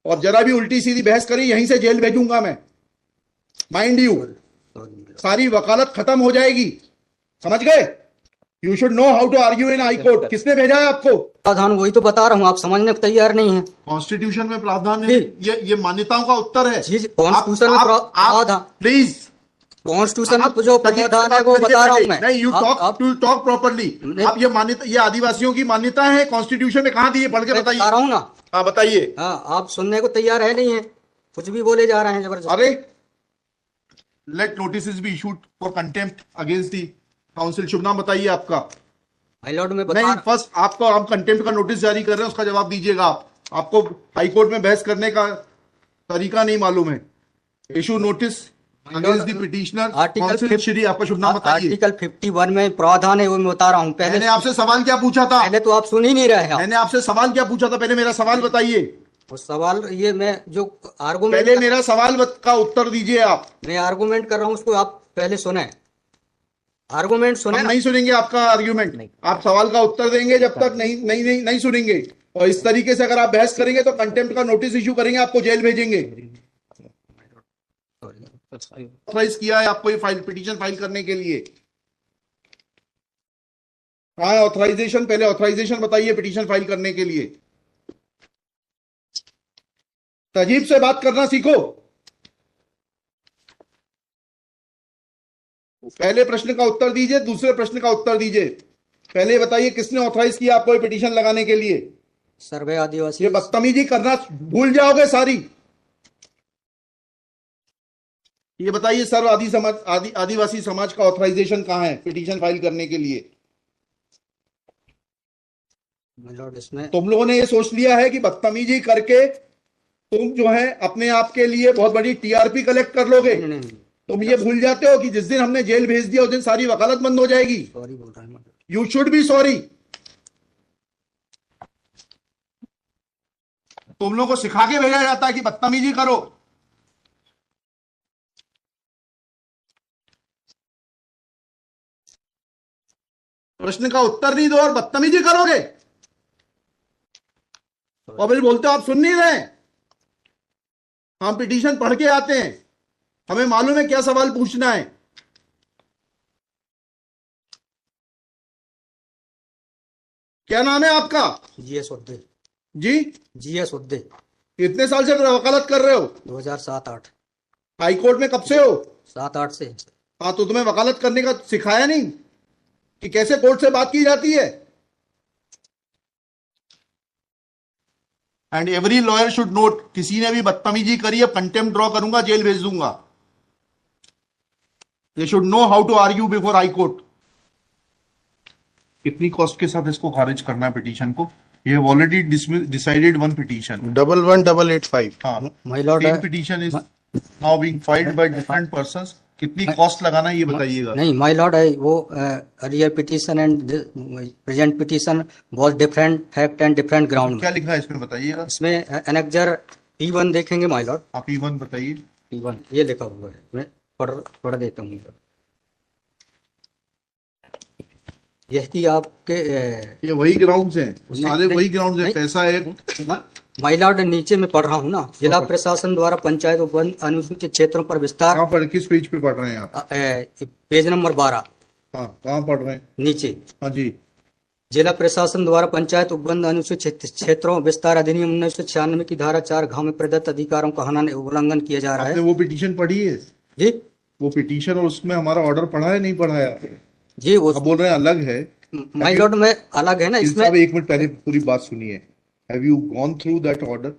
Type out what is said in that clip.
और जरा भी उल्टी सीधी बहस करी यहीं से जेल भेजूंगा मैं, माइंड यू। सारी वकालत खत्म हो जाएगी, समझ गए? You should know how to argue in high court. किसने भेजा है आपको? प्रावधान वही तो बता रहा हूँ, आप समझने को तैयार नहीं है। कॉन्स्टिट्यूशन में प्रावधान है, ये मान्यताओं का उत्तर है। कॉन्स्टिट्यूशन में प्रावधान, प्लीज कॉन्स्टिट्यूशन में जो प्रावधान है वो बता रहा हूँ मैं। नहीं, यू टॉक प्रॉपर्ली। आप ये मान्यता, ये आदिवासियों की मान्यता है, कॉन्स्टिट्यूशन में कहाँ दी है? पढ़ के बताइए। बता रहा हूँ ना। हाँ बताइए। हाँ, आप सुनने को तैयार है नहीं है, कुछ भी बोले जा रहे हैं जबरदस्त। अरे let notice be issued for contempt against the council. शुभ नाम बताइए आपका। हाई लॉर्ड में नहीं, फर्स्ट आपको हम कंटेम्प्ट का नोटिस जारी कर रहे हैं, उसका जवाब दीजिएगा आप। आपको हाई कोर्ट में बहस करने का तरीका नहीं मालूम है। Issue notice against the petitioner council. Shri आपका शुभ नाम बताइए। आर्टिकल 51 में प्रावधान है, वो मैं बता रहा हूँ। पहले मैंने आपसे सवाल क्या पूछा था? पहले तो आप सुन ही नहीं रहे हैं। मैंने आपसे सवाल क्या पूछा था? पहले मेरा सवाल बताइए। वो सवाल ये मैं जो आर्गूमेंट, पहले मेरा सवाल का उत्तर दीजिए आप। मैं आर्गूमेंट कर रहा हूँ, उसको आप पहले सुने। आर्गूमेंट सुने। हम नहीं सुनेंगे आपका आर्ग्यूमेंट। आप सवाल का उत्तर देंगे जब तक नहीं सुनेंगे। और इस तरीके से अगर आप बहस करेंगे तो कंटेम्प्ट का नोटिस इशू करेंगे, आपको जेल भेजेंगे। ऑथराइज किया है आपको ये फाइल, पिटीशन फाइल करने के लिए? कहाँ है ऑथराइजेशन? पहले ऑथराइजेशन बताइए पिटीशन फाइल करने के लिए। तजीब से बात करना सीखो। पहले प्रश्न का उत्तर दीजिए, दूसरे प्रश्न का उत्तर दीजिए। पहले बताइए किसने ऑथराइज किया आपको ये पिटीशन लगाने के लिए? सर्वे आदिवासी। ये बदतमीजी करना भूल जाओगे सारी। ये बताइए सर्व आदिवासी समाज का ऑथराइजेशन कहाँ है पिटीशन फाइल करने के लिए? इसमें तुम लोगों ने ये सोच लिया है कि बदतमीजी करके तुम जो है अपने आप के लिए बहुत बड़ी टीआरपी कलेक्ट कर लोगे। तुम ये भूल जाते हो कि जिस दिन हमने जेल भेज दिया उस दिन सारी वकालत बंद हो जाएगी। सॉरी बोल रहा है। You should be sorry. तुम लोगों को सिखा के भेजा जाता है कि बदतमीजी करो। प्रश्न का उत्तर नहीं दो और बदतमीजी करोगे। और फिर बोलते हो आप सुन नहीं रहे। हम पिटीशन पढ़ के आते हैं, हमें मालूम है क्या सवाल पूछना है। क्या नाम है आपका? जीएस उद्दे। जी? जीएस उद्दे। कितने साल से वकालत कर रहे हो? 2007-8। हाई कोर्ट में कब से हो? 7-8 से। हाँ, तो तुम्हें वकालत करने का सिखाया नहीं कि कैसे कोर्ट से बात की जाती है? And every lawyer should note, किसी ने भी बदतमीजी करी अब कंटेम्प्ट ड्रॉ करूंगा, जेल भेज दूंगा। They should know how to argue before high court. कितनी कॉस्ट के साथ इसको खारिज करना है पिटीशन को? ये ऑलरेडी डिसाइडेड वन पिटीशन 11885। हाँ, my Lord, petition is now being filed by different persons. कितनी कॉस्ट लगाना है ये बताइएगा। नहीं माय लॉर्ड है वो earlier petition and present petition was different fact and different ground. क्या लिखा है इसमें बताइएगा। इसमें एनेक्जर P1 देखेंगे माय लॉर्ड। आप P1 बताइए। P1 ये लिखा हुआ है, मैं पढ़ देता हूँ। यही आपके ये वही ग्राउंड्स हैं, सारे वही ग्राउंड्स हैं। पैसा है माय लॉर्ड, नीचे में पढ़ रहा हूँ ना। जिला प्रशासन द्वारा पंचायत उपवन अनुसूचित क्षेत्रों पर विस्तार। कहाँ पर, किस पेज पे पढ़ रहे हैं आप? Page number 12। हाँ, कहाँ पढ़ रहे हैं? नीचे। हाँ जी। जिला प्रशासन द्वारा पंचायत उपवन अनुसूचित क्षेत्रों विस्तार अधिनियम 1996 की धारा 4 में प्रदत्त अधिकारों का उल्लंघन किया जा रहा है। आपने वो पिटीशन पढ़ी है जी? वो पिटीशन, और उसमें हमारा ऑर्डर पढ़ा है नहीं पढ़ा है? जी, वो बोल रहे हैं अलग है। माय लॉर्ड में अलग है ना इसमें। एक मिनट पहले पूरी बात सुनिए। Have you gone through that order?